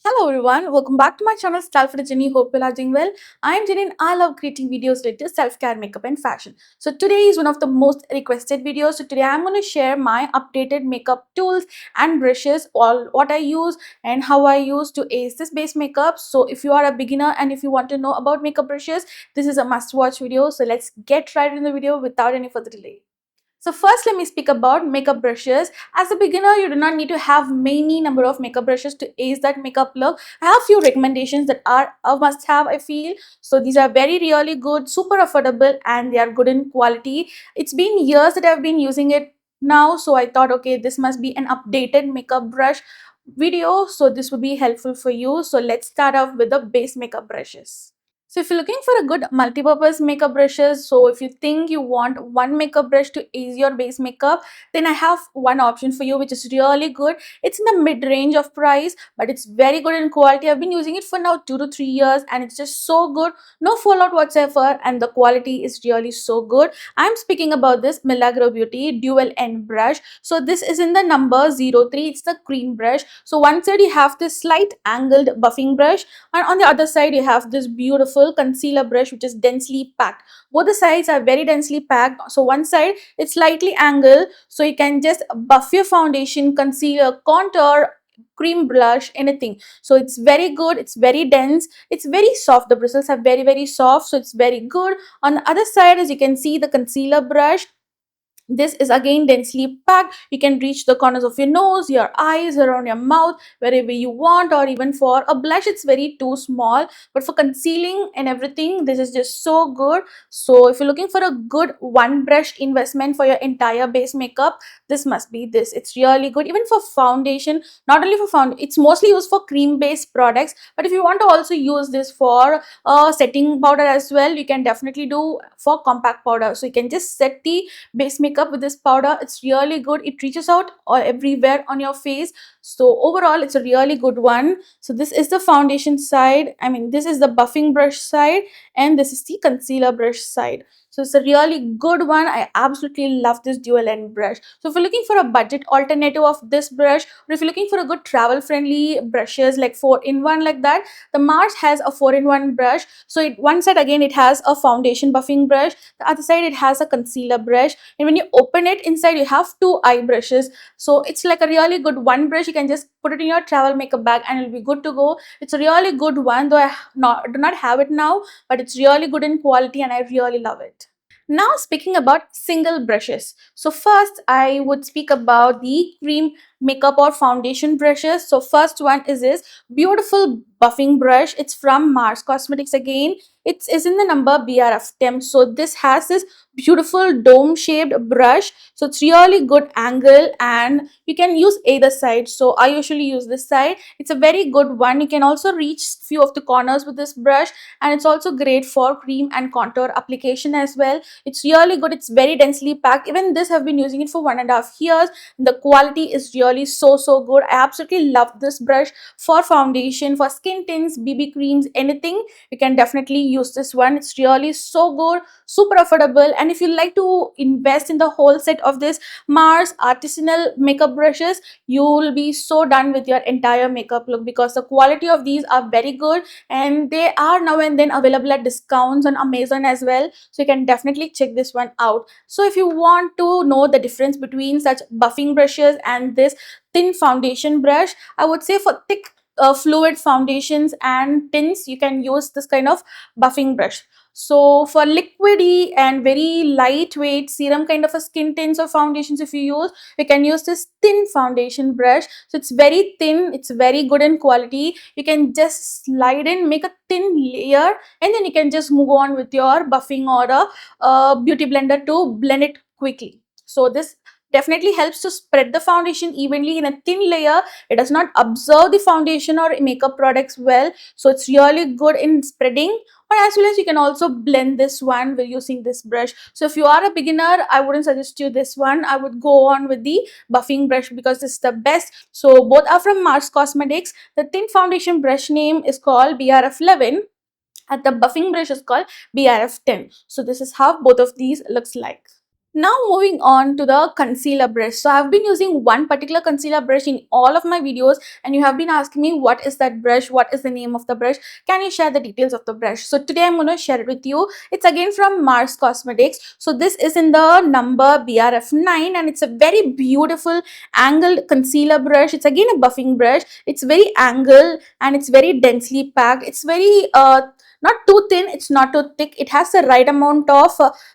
Hello everyone, welcome back to my channel Style for Jenny. Hope you are doing well. I am Jenny and I love creating videos related to self-care, makeup and fashion. So today is one of the most requested videos. So today I'm going to share my updated makeup tools and brushes, all what I use and how I use to ace this base makeup. So if you are a beginner and if you want to know about makeup brushes, this is a must-watch video. So let's get right in the video without any further delay. So first let me speak about makeup brushes. As a beginner, you do not need to have many number of makeup brushes to ace that makeup look. I have few recommendations that are a must have, I feel. So these are very really good, super affordable and they are good in quality. It's been years that I've been using it now. So I thought, okay, this must be an updated makeup brush video. So this would be helpful for you. So let's start off with the base makeup brushes. So if you're looking for a good multi-purpose makeup brushes, so if you think you want one makeup brush to ease your base makeup, then I have one option for you which is really good. It's in the mid-range of price, but it's very good in quality. I've been using it for now 2 to 3 years and it's just so good. No fallout whatsoever and the quality is really so good. I'm speaking about this Milagro Beauty Dual End Brush. So this is in the number 03. It's the cream brush. So one side you have this slight angled buffing brush and on the other side you have this beautiful concealer brush which is densely packed. Both the sides are very densely packed. So one side it's slightly angled so you can just buff your foundation, concealer, contour, cream blush, anything. So it's very good, it's very dense, it's very soft. The bristles are very soft, so it's very good. On the other side, as you can see, the concealer brush, this is again densely packed. You can reach the corners of your nose, your eyes, around your mouth, wherever you want, or even for a blush, it's very too small. But for concealing and everything, this is just so good. So if you're looking for a good one brush investment for your entire base makeup, this must be this. It's really good. Even for foundation, not only for it's mostly used for cream based products. But if you want to also use this for setting powder as well, you can definitely do for compact powder. So you can just set the base makeup with this powder. It's really good. It reaches out everywhere on your face. So overall it's a really good one. So this is the foundation side, this is the buffing brush side, and this is the concealer brush side. So it's a really good one. I absolutely love this dual end brush. So if you're looking for a budget alternative of this brush, or if you're looking for a good travel friendly brushes like 4-in-1 like that, the Mars has a 4-in-1 brush. So one side again it has a foundation buffing brush, the other side it has a concealer brush, and when you open it, inside you have two eye brushes. So it's like a really good one brush. You can just put it in your travel makeup bag and it'll be good to go. It's a really good one, though do not have it now, but it's really good in quality and I really love it. Now speaking about single brushes. So first I would speak about the cream makeup or foundation brushes. So first one is this beautiful buffing brush. It's from Mars Cosmetics again. It is in the number BRF10. So this has this beautiful dome shaped brush. So it's really good angle and you can use either side. So I usually use this side. It's a very good one. You can also reach few of the corners with this brush, and it's also great for cream and contour application as well. It's really good. It's very densely packed. Even this I've been using it for 1.5 years. The quality is really so good. I absolutely love this brush for foundation, for skin tints, BB creams, anything. You can definitely use this one. It's really so good, super affordable. And if you like to invest in the whole set of this Mars artisanal makeup brushes, you will be so done with your entire makeup look, because the quality of these are very good and they are now and then available at discounts on Amazon as well. So you can definitely check this one out. So if you want to know the difference between such buffing brushes and this thin foundation brush, I would say for thick fluid foundations and tints, you can use this kind of buffing brush. So for liquidy and very lightweight serum kind of a skin tints or foundations, if you use, we can use this thin foundation brush. So it's very thin, it's very good in quality. You can just slide in, make a thin layer, and then you can just move on with your buffing or a beauty blender to blend it quickly. So this definitely helps to spread the foundation evenly in a thin layer. It does not absorb the foundation or makeup products well, so it's really good in spreading. Or as well as you can also blend this one with using this brush. So if you are a beginner, I wouldn't suggest you this one. I would go on with the buffing brush because this is the best. So both are from Mars Cosmetics. The thin foundation brush name is called BRF11 and the buffing brush is called BRF10. So this is how both of these looks like. Now moving on to the concealer brush. So I've been using one particular concealer brush in all of my videos, and you have been asking me what is that brush, what is the name of the brush, can you share the details of the brush. So today I'm going to share it with you. It's again from Mars Cosmetics. So this is in the number BRF9, and it's a very beautiful angled concealer brush. It's again a buffing brush. It's very angled and it's very densely packed. It's very not too thin, it's not too thick. It has the right amount of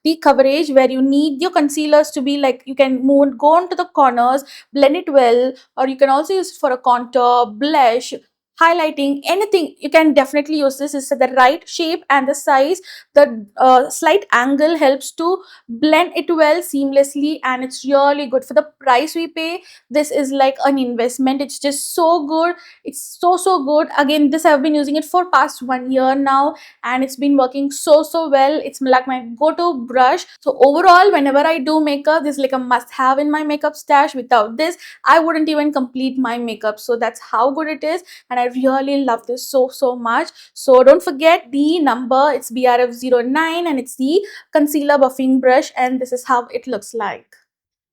the coverage where you need your concealers to be like, you can move go on to the corners, blend it well, or you can also use it for a contour, blush, highlighting, anything. You can definitely use this. Is the right shape and the size. The slight angle helps to blend it well seamlessly, and it's really good for the price we pay. This is like an investment. It's just so good. It's so good. Again, this I've been using it for past 1 year now, and it's been working so well. It's like my go-to brush. So overall, whenever I do makeup, this is like a must-have in my makeup stash. Without this, I wouldn't even complete my makeup. So that's how good it is, and I really love this so much. So don't forget the number. It's BRF09, and it's the concealer buffing brush, and this is how it looks like.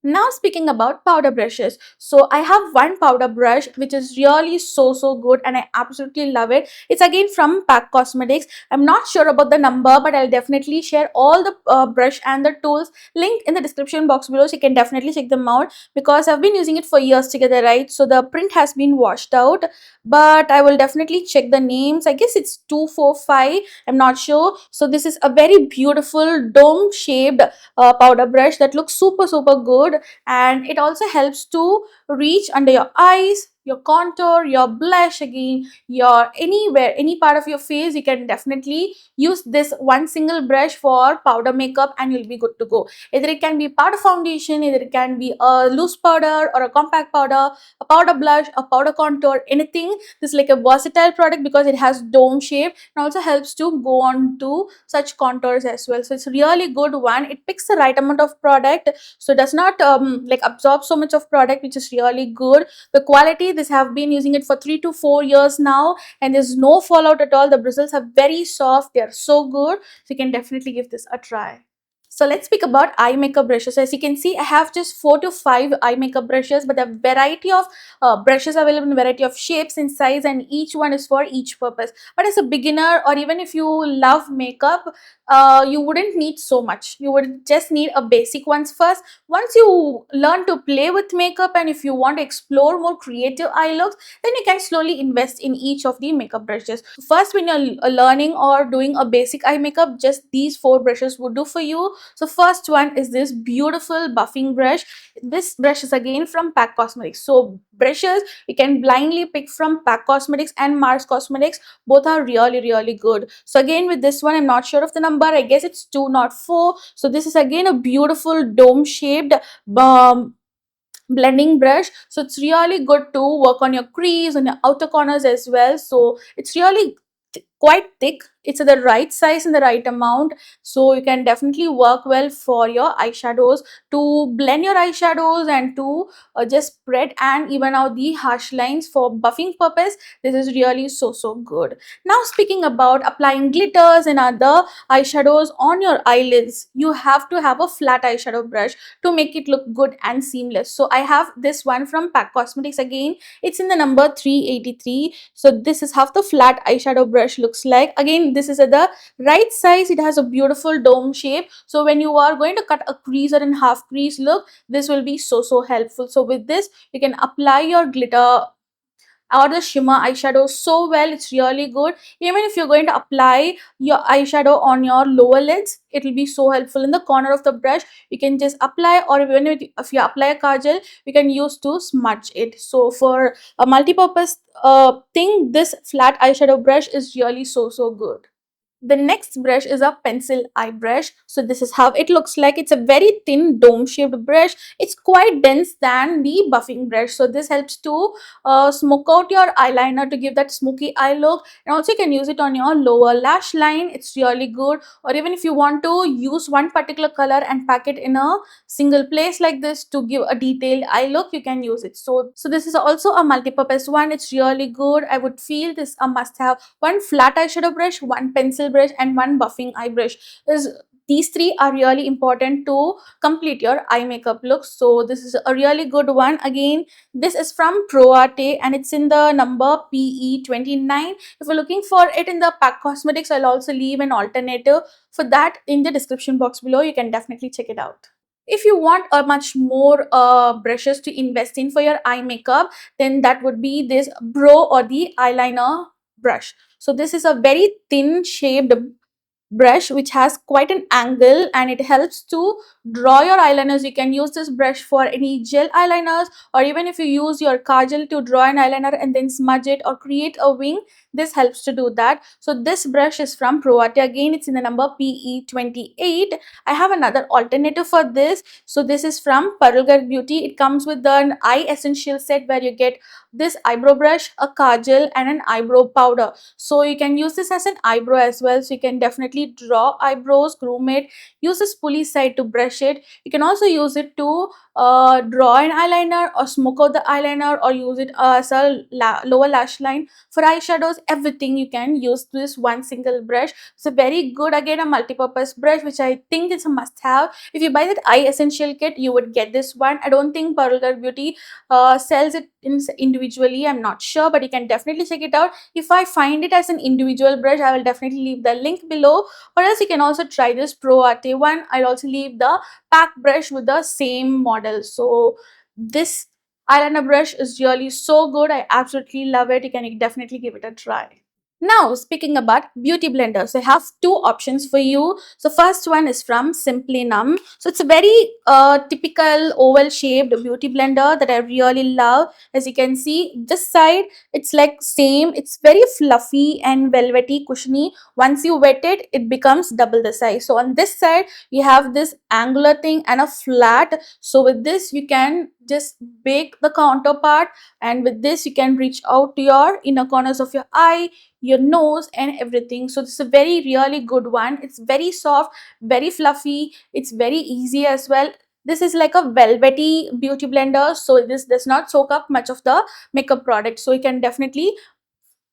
Now speaking about powder brushes, so I have one powder brush which is really so good, and I absolutely love it. It's again from Pack Cosmetics. I'm not sure about the number, but I'll definitely share all the brush and the tools link in the description box below, so you can definitely check them out, because I've been using it for years together, right? So the print has been washed out, but I will definitely check the names. I guess it's 245, I'm not sure. So this is a very beautiful dome shaped powder brush that looks super good, and it also helps to reach under your eyes, your contour, your blush, again your anywhere, any part of your face. You can definitely use this one single brush for powder makeup, and you'll be good to go. Either it can be powder foundation, either it can be a loose powder or a compact powder, a powder blush, a powder contour, anything. This is like a versatile product because it has dome shape, and also helps to go on to such contours as well. So it's a really good one. It picks the right amount of product, so it does not like absorb so much of product, which is really good. The quality, this have been using it for 3 to 4 years now, and there's no fallout at all. The bristles are very soft, they are so good, so you can definitely give this a try. So let's speak about eye makeup brushes. As you can see, I have just 4 to 5 eye makeup brushes, but a variety of brushes available in variety of shapes and size, and each one is for each purpose. But as a beginner, or even if you love makeup, you wouldn't need so much. You would just need a basic ones first. Once you learn to play with makeup, and if you want to explore more creative eye looks, then you can slowly invest in each of the makeup brushes. First, when you're learning or doing a basic eye makeup, just these 4 brushes would do for you. So first one is this beautiful buffing brush. This brush is again from Pack Cosmetics. So brushes you can blindly pick from Pack Cosmetics and Mars Cosmetics. Both are really good. So again, with this one, I'm not sure of the number. I guess it's 204. So this is again a beautiful dome shaped blending brush. So it's really good to work on your crease and your outer corners as well. So it's really quite thick. It's at the right size and the right amount, so you can definitely work well for your eyeshadows, to blend your eyeshadows and to just spread and even out the harsh lines. For buffing purpose, this is really so good. Now speaking about applying glitters and other eyeshadows on your eyelids, you have to have a flat eyeshadow brush to make it look good and seamless. So I have this one from Pack Cosmetics. Again, it's in the number 383. So this is how the flat eyeshadow brush looks like. Again, this is at the right size. It has a beautiful dome shape, so when you are going to cut a crease or in half crease look, this will be so helpful. So with this, you can apply your glitter or the shimmer eyeshadow so well. It's really good. Even if you're going to apply your eyeshadow on your lower lids, it will be so helpful. In the corner of the brush, you can just apply, or even if you apply a kajal, you can use to smudge it. So for a multi-purpose thing, this flat eyeshadow brush is really so good. The next brush is a pencil eye brush. So this is how it looks like. It's a very thin dome shaped brush. It's quite dense than the buffing brush. So this helps to smoke out your eyeliner to give that smoky eye look. And also you can use it on your lower lash line. It's really good. Or even if you want to use one particular color and pack it in a single place like this to give a detailed eye look, you can use it. So this is also a multi-purpose one. It's really good. I would feel this a must have. One flat eyeshadow brush, one pencil brush, and one buffing eye brush is these three are really important to complete your eye makeup look. So this is a really good one. Again, this is from ProArte and it's in the number PE29. If you're looking for it in the Pack Cosmetics, I'll also leave an alternative for that in the description box below. You can definitely check it out. If you want a much more brushes to invest in for your eye makeup, then that would be this brow or the eyeliner brush. So this is a very thin shaped brush which has quite an angle and it helps to draw your eyeliners. You can use this brush for any gel eyeliners, or even if you use your kajal to draw an eyeliner and then smudge it or create a wing, this helps to do that. So this brush is from ProArte. Again, it's in the number PE28. I have another alternative for this. So this is from Parulgar Beauty. It comes with an eye essential set where you get this eyebrow brush, a kajal and an eyebrow powder. So you can use this as an eyebrow as well. So you can definitely draw eyebrows, groom it, use this pulley side to brush it. You can also use it to draw an eyeliner or smoke out the eyeliner, or use it as a lower lash line. For eyeshadows, everything you can use this one single brush. It's a very good, again, a multi-purpose brush which I think is a must-have. If you buy that eye essential kit, you would get this one. I don't think Parulgar Beauty sells it individually, I'm not sure, but you can definitely check it out. If I find it as an individual brush, I will definitely leave the link below, or else you can also try this ProArte one. I'll also leave the pack brush with the same model. So this eyeliner brush is really so good. I absolutely love it. You can definitely give it a try. Now, speaking about beauty blenders, I have two options for you. So first one is from Simply Numb. So it's a very typical oval shaped beauty blender that I really love. As you can see, this side, it's like same. It's very fluffy and velvety, cushiony. Once you wet it, it becomes double the size. So on this side, you have this angular thing and a flat. So with this, you can just bake the counterpart, and with this, you can reach out to your inner corners of your eye, your nose and everything. So this is a very really good one. It's very soft, very fluffy, it's very easy as well. This is like a velvety beauty blender, so this does not soak up much of the makeup product. So you can definitely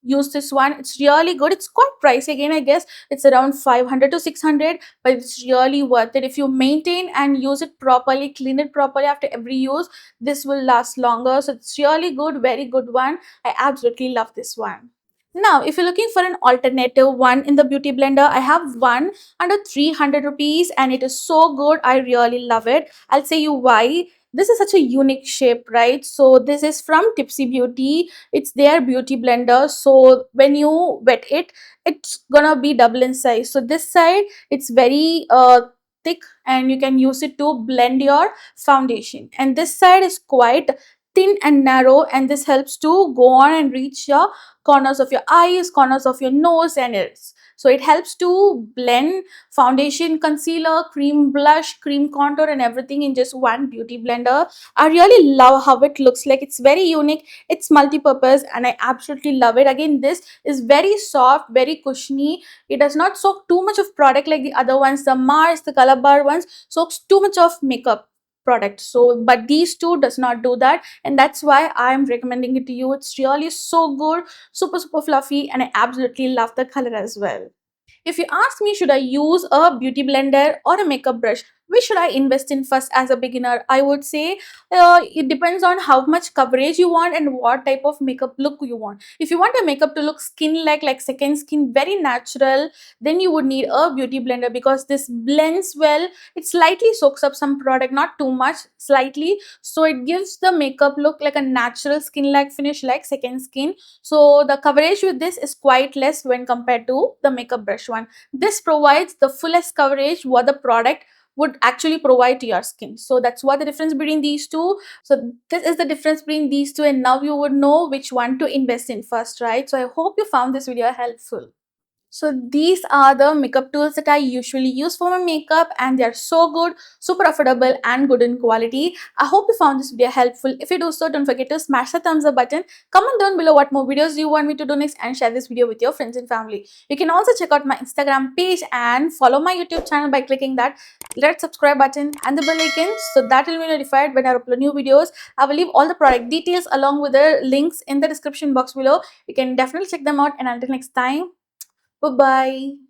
use this one. It's really good. It's quite pricey again, I guess it's around 500 to 600, but it's really worth it. If you maintain and use it properly, clean it properly after every use, this will last longer. So it's really good, very good one. I absolutely love this one. Now, if you're looking for an alternative one in the beauty blender, I have one under 300 rupees and it is so good. I really love it. I'll say you why. This is such a unique shape, right? So this is from Tipsy Beauty. It's their beauty blender. So when you wet it, it's gonna be double in size. So this side, it's very thick and you can use it to blend your foundation. And this side is quite thin and narrow, and this helps to go on and reach your corners of your eyes, corners of your nose and ears. So it helps to blend foundation, concealer, cream blush, cream contour and everything in just one beauty blender. I really love how it looks like. It's very unique, it's multi-purpose and I absolutely love it. Again, this is very soft, very cushiony. It does not soak too much of product like the other ones. The Mars, the Color Bar ones soaks too much of makeup product. So but these two does not do that, and that's why I'm recommending it to you. It's really so good, super fluffy, and I absolutely love the color as well. If you ask me, should I use a beauty blender or a makeup brush? Which should I invest in first as a beginner? I would say it depends on how much coverage you want and what type of makeup look you want. If you want a makeup to look skin-like second skin, very natural, then you would need a beauty blender because this blends well. It slightly soaks up some product, not too much, slightly. So it gives the makeup look like a natural skin-like finish like second skin. So the coverage with this is quite less when compared to the makeup brush one. This provides the fullest coverage what the product would actually provide to your skin. So that's what the difference between these two. So this is the difference between these two, and now you would know which one to invest in first, right? So I hope you found this video helpful. So these are the makeup tools that I usually use for my makeup, and they are so good, super affordable and good in quality. I hope you found this video helpful. If you do so, don't forget to smash the thumbs up button, comment down below what more videos you want me to do next, and share this video with your friends and family. You can also check out my Instagram page and follow my YouTube channel by clicking that red subscribe button and the bell icon, so that will be notified when I upload new videos. I will leave all the product details along with the links in the description box below. You can definitely check them out, and until next time, bye bye.